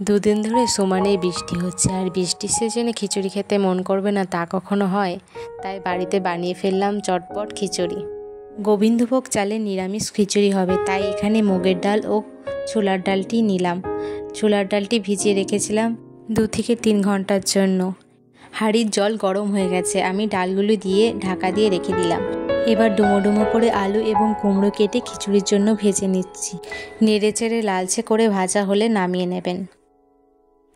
দুদিন ধরে সমানেই বৃষ্টি হচ্ছে, আর বৃষ্টির সিজনে খিচুড়ি খেতে মন করবে না তা কখনো হয়? তাই বাড়িতে বানিয়ে ফেললাম চটপট খিচুড়ি। গোবিন্দভোগ চালের নিরামিষ খিচুড়ি হবে, তাই এখানে মুগের ডাল ও ছোলার ডালটি নিলাম। ছোলার ডালটি ভিজিয়ে রেখেছিলাম 2 থেকে 3 ঘন্টার জন্য। হাঁড়ির জল গরম হয়ে গেছে, আমি ডালগুলো দিয়ে ঢাকা দিয়ে রেখে দিলাম। এবার ডুমো ডুমো করে আলু এবং কুমড়ো কেটে খিচুড়ির জন্য ভেজে নিচ্ছি। নেড়ে চেড়ে লালচে করে ভাজা হলে নামিয়ে নেবেন।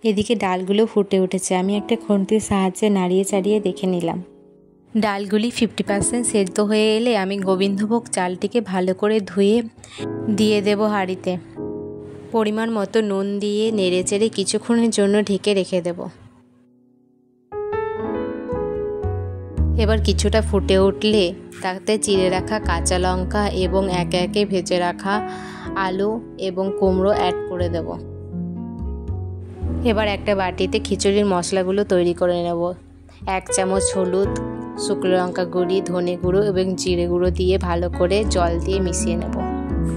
এদিকে ডালগুলো ফুটে উঠেছে, আমি একটা খুন্তির সাহায্যে নাড়িয়ে চাড়িয়ে দেখে নিলাম। ডালগুলি 50% সেদ্ধ হয়ে এলে আমি গোবিন্দভোগ চালটিকে ভালো করে ধুয়ে দিয়ে দেব হাঁড়িতে। পরিমাণ মতো নুন দিয়ে নেড়ে চেড়ে কিছুক্ষণের জন্য ঢেকে রেখে দেব। এবার কিছুটা ফুটে উঠলে তাতে চিড়ে রাখা কাঁচা লঙ্কা এবং একে একে ভেজে রাখা আলু এবং কুমড়ো অ্যাড করে দেব। এবার একটা বাটিতে খিচুড়ির মশলাগুলো তৈরি করে নেব। 1 চামচ হলুদ, শুকনো লঙ্কা গুঁড়ি, ধনে গুঁড়ো এবং জিরে গুঁড়ো দিয়ে ভালো করে জল দিয়ে মিশিয়ে নেব।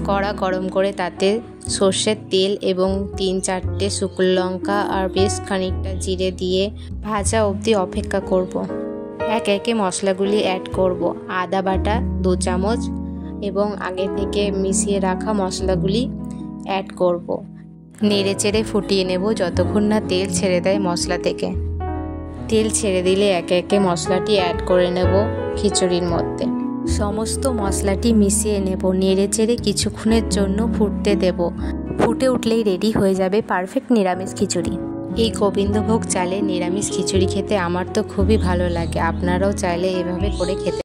কড়া গরম করে তাতে সর্ষের তেল এবং 3-4টে শুকনো লঙ্কা আর বেশ খানিকটা জিরে দিয়ে ভাজা অবধি অপেক্ষা করব। একে একে মশলাগুলি অ্যাড করব। আদা বাটা 2 চামচ এবং আগে থেকে মিশিয়ে রাখা মশলাগুলি অ্যাড করব। নেড়ে চেড়ে ফুটিয়ে নেব যতক্ষণ না তেল ছেড়ে দেয় মশলা থেকে। তেল ছেড়ে দিলে একে একে মশলাটি অ্যাড করে নেব খিচুড়ির মধ্যে। সমস্ত মশলাটি মিশিয়ে নেব, নেড়ে চেড়ে কিছুক্ষণের জন্য ফুটতে দেব। ফুটে উঠলেই রেডি হয়ে যাবে পারফেক্ট নিরামিষ খিচুড়ি। এই গোবিন্দভোগ চালের নিরামিষ খিচুড়ি খেতে আমার তো খুবই ভালো লাগে। আপনারাও চাইলে এভাবে করে খেতে